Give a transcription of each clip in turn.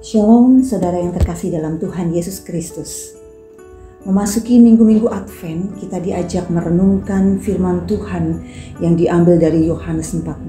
Shalom saudara yang terkasih dalam Tuhan Yesus Kristus. Memasuki minggu-minggu Advent, kita diajak merenungkan firman Tuhan yang diambil dari Yohanes 14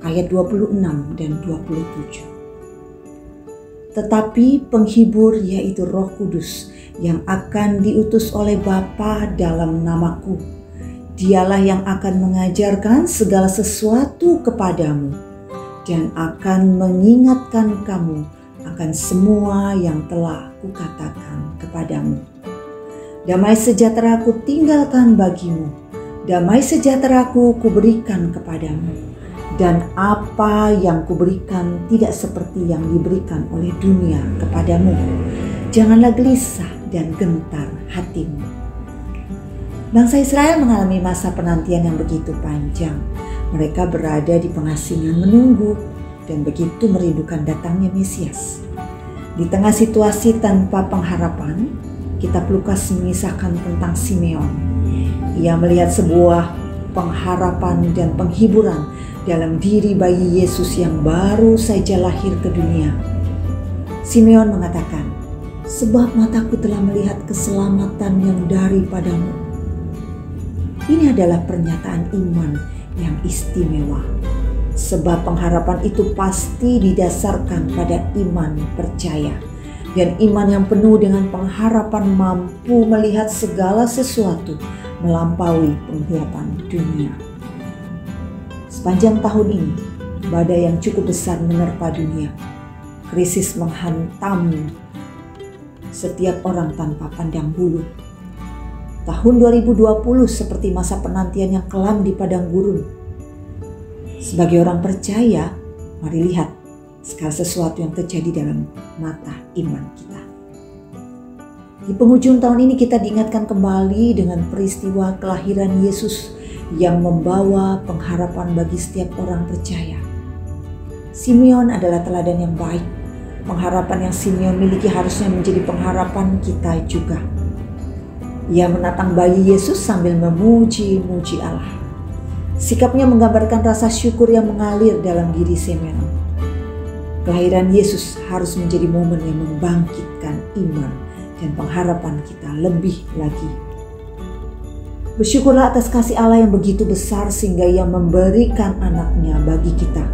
ayat 26 dan 27. Tetapi penghibur yaitu Roh Kudus yang akan diutus oleh Bapa dalam namaku, Dialah yang akan mengajarkan segala sesuatu kepadamu dan akan mengingatkan kamu akan semua yang telah kukatakan kepadamu. Damai sejahtera-Ku tinggalkan bagimu, damai sejahtera-Ku kuberikan kepadamu, dan apa yang kuberikan tidak seperti yang diberikan oleh dunia kepadamu. Janganlah gelisah dan gentar hatimu. Bangsa Israel mengalami masa penantian yang begitu panjang. Mereka berada di pengasingan menunggu dan begitu merindukan datangnya Mesias. Di tengah situasi tanpa pengharapan, kitab Lukas mengisahkan tentang Simeon. Ia melihat sebuah pengharapan dan penghiburan dalam diri bayi Yesus yang baru saja lahir ke dunia. Simeon mengatakan, "Sebab mataku telah melihat keselamatan yang daripadamu." Ini adalah pernyataan iman yang istimewa. Sebab pengharapan itu pasti didasarkan pada iman percaya. Dan iman yang penuh dengan pengharapan mampu melihat segala sesuatu melampaui penglihatan dunia. Sepanjang tahun ini, badai yang cukup besar menerpa dunia. Krisis menghantam setiap orang tanpa pandang bulu. Tahun 2020 seperti masa penantian yang kelam di padang gurun. Sebagai orang percaya, mari lihat segala sesuatu yang terjadi dalam mata iman kita. Di penghujung tahun ini kita diingatkan kembali dengan peristiwa kelahiran Yesus yang membawa pengharapan bagi setiap orang percaya. Simeon adalah teladan yang baik. Pengharapan yang Simeon miliki harusnya menjadi pengharapan kita juga. Ia menatang bayi Yesus sambil memuji-muji Allah. Sikapnya menggambarkan rasa syukur yang mengalir dalam diri Simeon. Kelahiran Yesus harus menjadi momen yang membangkitkan iman dan pengharapan kita lebih lagi. Bersyukurlah atas kasih Allah yang begitu besar sehingga Ia memberikan anaknya bagi kita.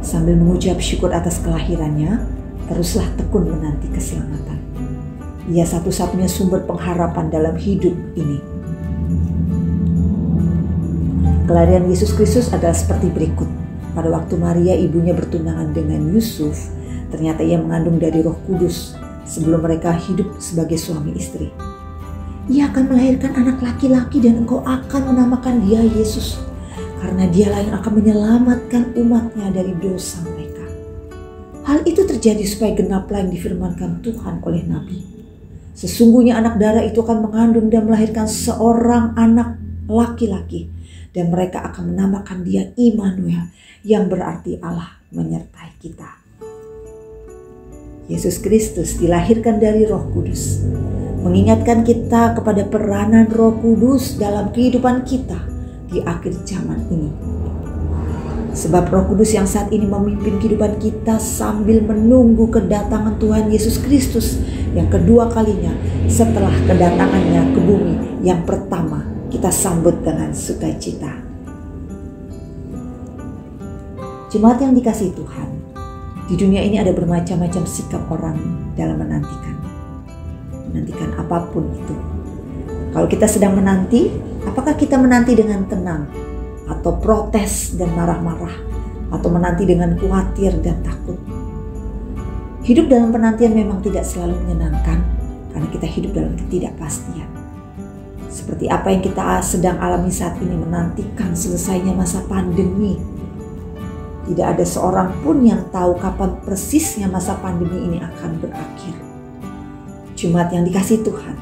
Sambil mengucap syukur atas kelahirannya, teruslah tekun menanti keselamatan. Ia satu-satunya sumber pengharapan dalam hidup ini. Kelahiran Yesus Kristus adalah seperti berikut. Pada waktu Maria ibunya bertunangan dengan Yusuf, ternyata ia mengandung dari Roh Kudus sebelum mereka hidup sebagai suami istri. Ia akan melahirkan anak laki-laki dan engkau akan menamakan dia Yesus, karena dialah yang akan menyelamatkan umatnya dari dosa mereka. Hal itu terjadi supaya genaplah yang difirmankan Tuhan oleh Nabi. Sesungguhnya anak darah itu akan mengandung dan melahirkan seorang anak laki-laki. Dan mereka akan menamakan dia Immanuel, yang berarti Allah menyertai kita. Yesus Kristus dilahirkan dari Roh Kudus, mengingatkan kita kepada peranan Roh Kudus dalam kehidupan kita di akhir zaman ini. Sebab Roh Kudus yang saat ini memimpin kehidupan kita sambil menunggu kedatangan Tuhan Yesus Kristus yang kedua kalinya setelah kedatangannya ke bumi yang pertama kita sambut dengan sukacita. Jemaat yang dikasihi Tuhan, di dunia ini ada bermacam-macam sikap orang dalam menantikan apapun itu. Kalau kita sedang menanti, apakah kita menanti dengan tenang atau protes dan marah-marah, atau menanti dengan khawatir dan takut? Hidup dalam penantian memang tidak selalu menyenangkan karena kita hidup dalam ketidakpastian. Seperti apa yang kita sedang alami saat ini, menantikan selesainya masa pandemi. Tidak ada seorang pun yang tahu kapan persisnya masa pandemi ini akan berakhir. Jemaat yang dikasihi Tuhan,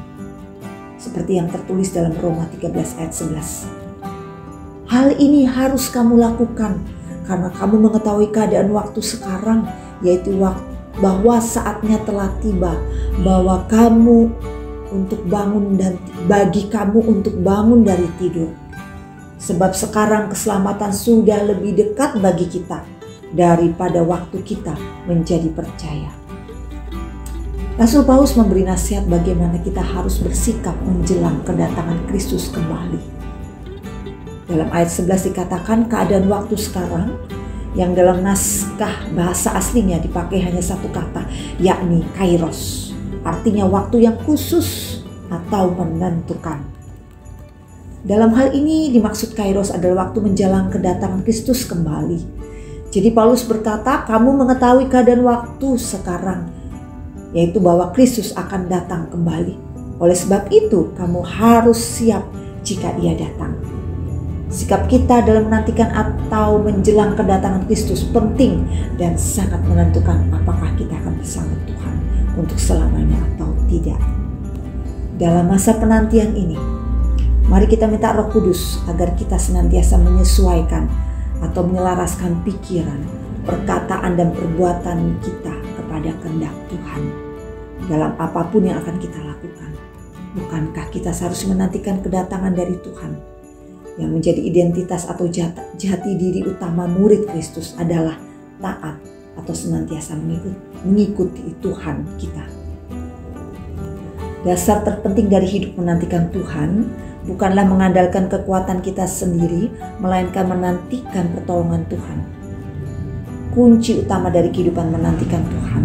seperti yang tertulis dalam Roma 13 ayat 11. Hal ini harus kamu lakukan karena kamu mengetahui keadaan waktu sekarang, yaitu bahwa saatnya telah tiba, bahwa kamu untuk bangun dan bagi kamu untuk bangun dari tidur. Sebab sekarang keselamatan sudah lebih dekat bagi kita daripada waktu kita menjadi percaya. Rasul Paulus memberi nasihat bagaimana kita harus bersikap menjelang kedatangan Kristus kembali. Dalam ayat 11 dikatakan keadaan waktu sekarang yang dalam naskah bahasa aslinya dipakai hanya satu kata, yakni kairos. Artinya waktu yang khusus atau menentukan. Dalam hal ini dimaksud kairos adalah waktu menjelang kedatangan Kristus kembali. Jadi Paulus berkata, kamu mengetahui keadaan waktu sekarang, yaitu bahwa Kristus akan datang kembali. Oleh sebab itu, kamu harus siap jika Ia datang. Sikap kita dalam menantikan atau menjelang kedatangan Kristus penting dan sangat menentukan apakah kita akan bersama Tuhan untuk selamanya atau tidak. Dalam masa penantian ini, mari kita minta Roh Kudus agar kita senantiasa menyesuaikan atau menyelaraskan pikiran, perkataan dan perbuatan kita kepada kehendak Tuhan dalam apapun yang akan kita lakukan. Bukankah kita seharusnya menantikan kedatangan dari Tuhan? Yang menjadi identitas atau jati diri utama murid Kristus adalah taat atau senantiasa mengikuti Tuhan kita. Dasar terpenting dari hidup menantikan Tuhan bukanlah mengandalkan kekuatan kita sendiri, melainkan menantikan pertolongan Tuhan. Kunci utama dari kehidupan menantikan Tuhan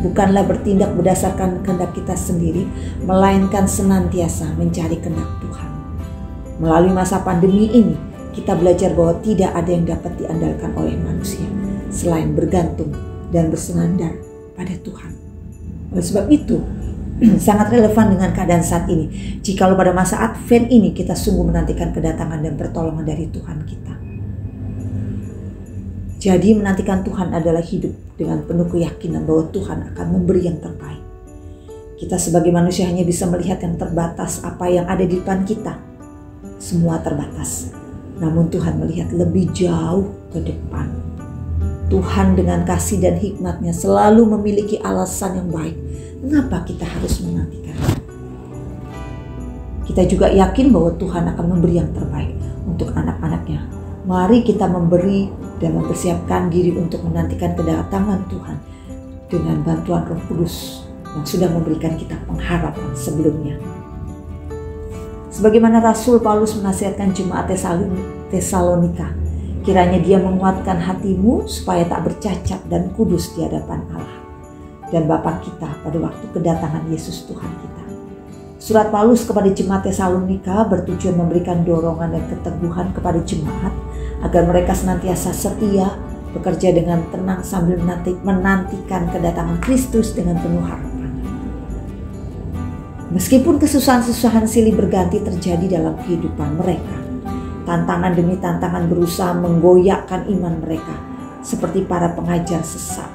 bukanlah bertindak berdasarkan kehendak kita sendiri, melainkan senantiasa mencari kehendak Tuhan. Melalui masa pandemi ini, kita belajar bahwa tidak ada yang dapat diandalkan oleh manusia selain bergantung dan bersandar pada Tuhan. Oleh sebab itu, sangat relevan dengan keadaan saat ini. Jikalau pada masa Advent ini kita sungguh menantikan kedatangan dan pertolongan dari Tuhan kita. Jadi menantikan Tuhan adalah hidup dengan penuh keyakinan bahwa Tuhan akan memberi yang terbaik. Kita sebagai manusia hanya bisa melihat yang terbatas apa yang ada di depan kita. Semua terbatas, namun Tuhan melihat lebih jauh ke depan. Tuhan dengan kasih dan hikmat-Nya selalu memiliki alasan yang baik mengapa kita harus menantikan. Kita juga yakin bahwa Tuhan akan memberi yang terbaik untuk anak-anak-Nya. Mari kita memberi dan mempersiapkan diri untuk menantikan kedatangan Tuhan dengan bantuan Roh Kudus yang sudah memberikan kita pengharapan sebelumnya. Sebagaimana Rasul Paulus menasihatkan jemaat Tesalonika, kiranya Dia menguatkan hatimu supaya tak bercacat dan kudus di hadapan Allah dan Bapa kita pada waktu kedatangan Yesus Tuhan kita. Surat Paulus kepada jemaat Tesalonika bertujuan memberikan dorongan dan keteguhan kepada jemaat agar mereka senantiasa setia, bekerja dengan tenang sambil menantikan kedatangan Kristus dengan penuh harapan. Meskipun kesusahan-kesusahan silih berganti terjadi dalam kehidupan mereka, tantangan demi tantangan berusaha menggoyahkan iman mereka seperti para pengajar sesat.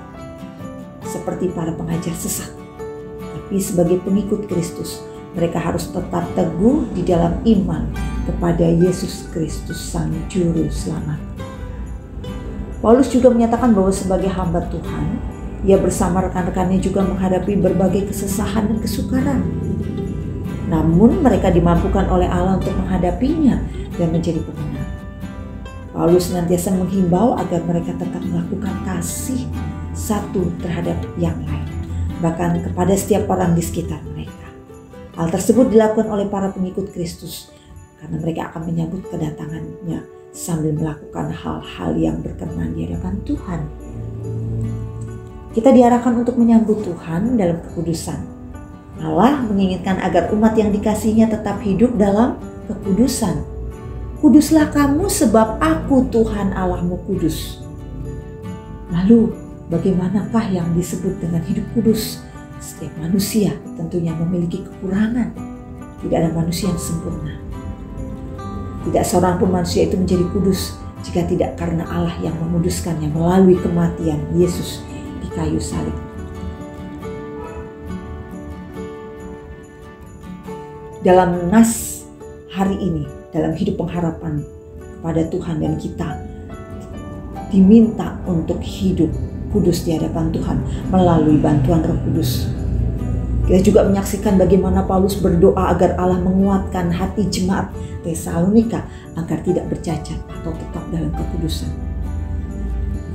Tapi sebagai pengikut Kristus, mereka harus tetap teguh di dalam iman kepada Yesus Kristus Sang Juru Selamat. Paulus juga menyatakan bahwa sebagai hamba Tuhan, ia bersama rekan-rekannya juga menghadapi berbagai kesusahan dan kesukaran. Namun mereka dimampukan oleh Allah untuk menghadapinya dan menjadi pemenang. Paulus senantiasa menghimbau agar mereka tetap melakukan kasih satu terhadap yang lain, bahkan kepada setiap orang di sekitar mereka. Hal tersebut dilakukan oleh para pengikut Kristus karena mereka akan menyambut kedatangannya sambil melakukan hal-hal yang berkenan di hadapan Tuhan. Kita diarahkan untuk menyambut Tuhan dalam kekudusan. Allah menginginkan agar umat yang dikasihinya tetap hidup dalam kekudusan. Kuduslah kamu sebab aku Tuhan Allahmu kudus. Lalu bagaimanakah yang disebut dengan hidup kudus? Setiap manusia tentunya memiliki kekurangan. Tidak ada manusia yang sempurna. Tidak seorang pun manusia itu menjadi kudus jika tidak karena Allah yang menguduskannya melalui kematian Yesus di kayu salib. Dalam nas hari ini, dalam hidup pengharapan kepada Tuhan dan kita, diminta untuk hidup kudus di hadapan Tuhan melalui bantuan Roh Kudus. Kita juga menyaksikan bagaimana Paulus berdoa agar Allah menguatkan hati jemaat Tesalonika agar tidak bercacat atau tetap dalam kekudusan.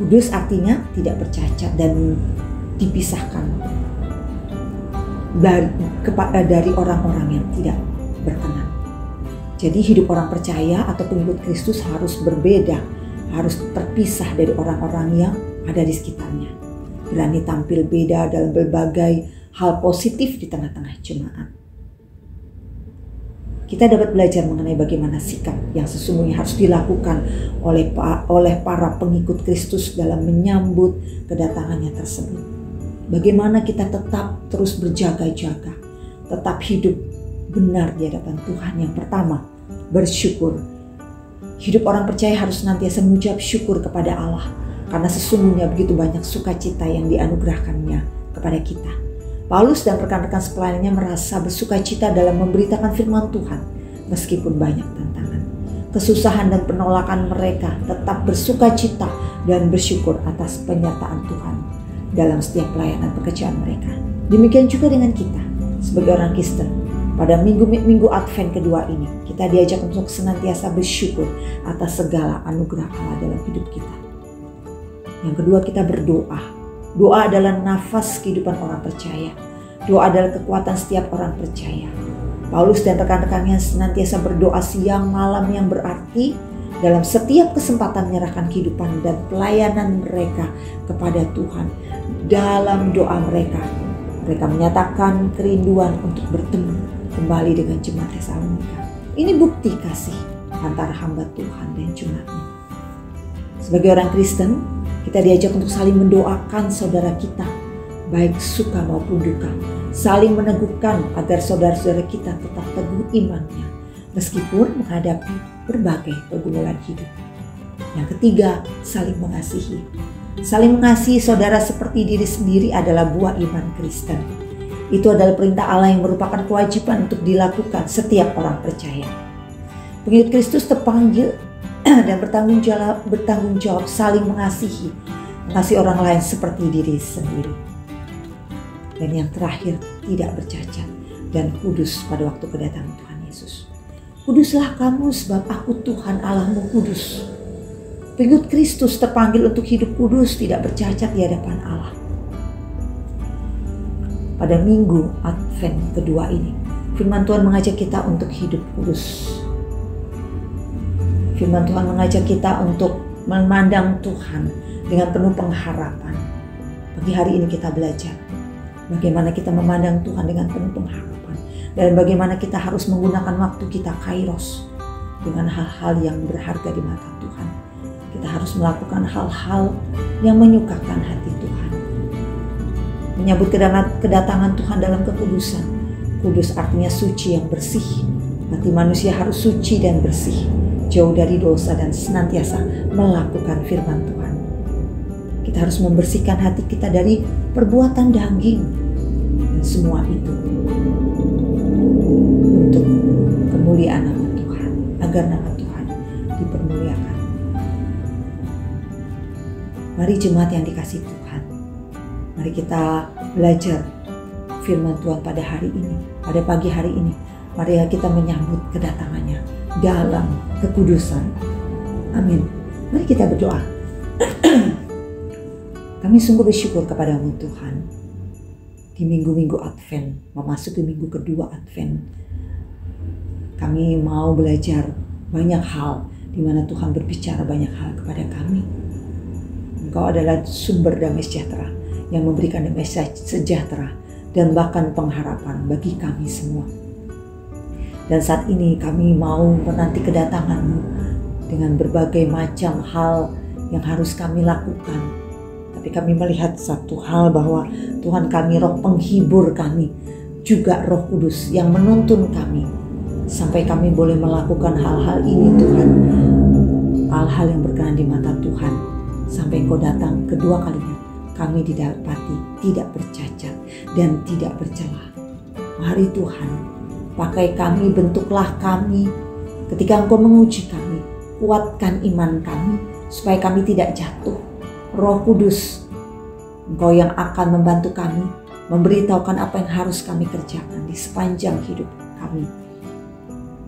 Kudus artinya tidak bercacat dan dipisahkan dari orang-orang yang tidak berkenan. Jadi hidup orang percaya atau pengikut Kristus harus berbeda, harus terpisah dari orang-orang yang ada di sekitarnya. Berani tampil beda dalam berbagai hal positif di tengah-tengah jemaat. Kita dapat belajar mengenai bagaimana sikap yang sesungguhnya harus dilakukan oleh para pengikut Kristus dalam menyambut kedatangannya tersebut. Bagaimana kita tetap terus berjaga-jaga, tetap hidup benar di hadapan Tuhan. Yang pertama, bersyukur. Hidup orang percaya harus senantiasa mengucap syukur kepada Allah, karena sesungguhnya begitu banyak sukacita yang dianugerahkannya kepada kita. Paulus dan rekan-rekan sepelayanannya merasa bersukacita dalam memberitakan firman Tuhan meskipun banyak tantangan. Kesusahan dan penolakan mereka tetap bersukacita dan bersyukur atas penyertaan Tuhan dalam setiap pelayanan pekerjaan mereka. Demikian juga dengan kita sebagai orang Kristen. Pada minggu Advent kedua ini, kita diajak untuk senantiasa bersyukur atas segala anugerah Allah dalam hidup kita. Yang kedua, kita berdoa. Doa adalah nafas kehidupan orang percaya. Doa adalah kekuatan setiap orang percaya. Paulus dan rekan-rekannya senantiasa berdoa siang malam, yang berarti dalam setiap kesempatan menyerahkan kehidupan dan pelayanan mereka kepada Tuhan. Dalam doa mereka menyatakan kerinduan untuk bertemu kembali dengan jemaat Tesalonika. Ini bukti kasih antara hamba Tuhan dan jemaatnya. Sebagai orang Kristen, kita diajak untuk saling mendoakan saudara kita, baik suka maupun duka. Saling meneguhkan agar saudara-saudara kita tetap teguh imannya, meskipun menghadapi berbagai pergumulan hidup. Yang ketiga, saling mengasihi. Saling mengasihi saudara seperti diri sendiri adalah buah iman Kristen. Itu adalah perintah Allah yang merupakan kewajiban untuk dilakukan setiap orang percaya. Pengikut Kristus terpanggil dan bertanggung jawab saling mengasihi orang lain seperti diri sendiri. Dan yang terakhir, tidak bercacat dan kudus pada waktu kedatangan Tuhan Yesus. Kuduslah kamu sebab aku Tuhan Allahmu kudus. Pengikut Kristus terpanggil untuk hidup kudus, tidak bercacat di hadapan Allah. Pada minggu Advent kedua ini, firman Tuhan mengajak kita untuk hidup kudus. Firman Tuhan mengajak kita untuk memandang Tuhan dengan penuh pengharapan. Pagi hari ini kita belajar bagaimana kita memandang Tuhan dengan penuh pengharapan, dan bagaimana kita harus menggunakan waktu kita kairos dengan hal-hal yang berharga di mata Tuhan. Kita harus melakukan hal-hal yang menyukakan hati Tuhan. Menyambut kedatangan Tuhan dalam kekudusan. Kudus artinya suci yang bersih. Hati manusia harus suci dan bersih, jauh dari dosa dan senantiasa melakukan firman Tuhan. Kita harus membersihkan hati kita dari perbuatan daging, dan semua itu untuk kemuliaan nama Tuhan, agar nama Tuhan dipermuliakan. Mari jemaat yang dikasihi Tuhan, mari kita belajar firman Tuhan pada hari ini, pada pagi hari ini. Mari kita menyambut kedatangannya dalam kekudusan. Amin. Mari kita berdoa. Kami sungguh bersyukur kepadamu Tuhan. Di minggu-minggu Advent, memasuki minggu kedua Advent, kami mau belajar banyak hal, di mana Tuhan berbicara banyak hal kepada kami. Engkau adalah sumber damai sejahtera yang memberikan damai sejahtera dan bahkan pengharapan bagi kami semua. Dan saat ini kami mau menanti kedatangan-Mu dengan berbagai macam hal yang harus kami lakukan. Tapi kami melihat satu hal, bahwa Tuhan kami, Roh penghibur kami, juga Roh Kudus yang menuntun kami sampai kami boleh melakukan hal-hal ini Tuhan. Hal-hal yang berkenan di mata Tuhan, sampai Engkau datang kedua kalinya, kami didapati tidak bercacat dan tidak bercela. Mari Tuhan, pakai kami, bentuklah kami ketika Engkau menguji kami. Kuatkan iman kami supaya kami tidak jatuh. Roh Kudus, Engkau yang akan membantu kami, memberitahukan apa yang harus kami kerjakan di sepanjang hidup kami.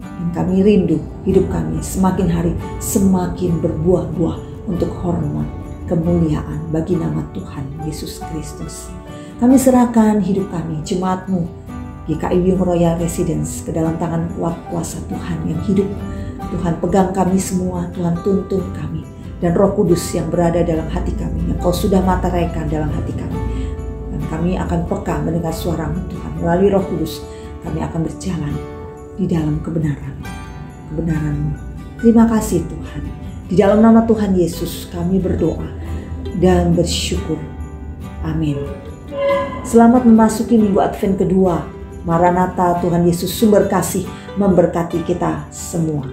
Dan kami rindu hidup kami semakin hari semakin berbuah-buah untuk hormat, kemuliaan bagi nama Tuhan Yesus Kristus. Kami serahkan hidup kami, jemaat-Mu, GKI Wiyung Royal Residence, ke dalam tangan kuat kuasa Tuhan yang hidup. Tuhan pegang kami semua, Tuhan tuntun kami. Dan Roh Kudus yang berada dalam hati kami, yang Kau sudah materaikan dalam hati kami. Dan kami akan peka mendengar suara-Mu Tuhan. Melalui Roh Kudus kami akan berjalan di dalam kebenaran-Mu. Terima kasih Tuhan. Di dalam nama Tuhan Yesus kami berdoa dan bersyukur. Amin. Selamat memasuki minggu Advent kedua. Maranatha, Tuhan Yesus sumber kasih memberkati kita semua.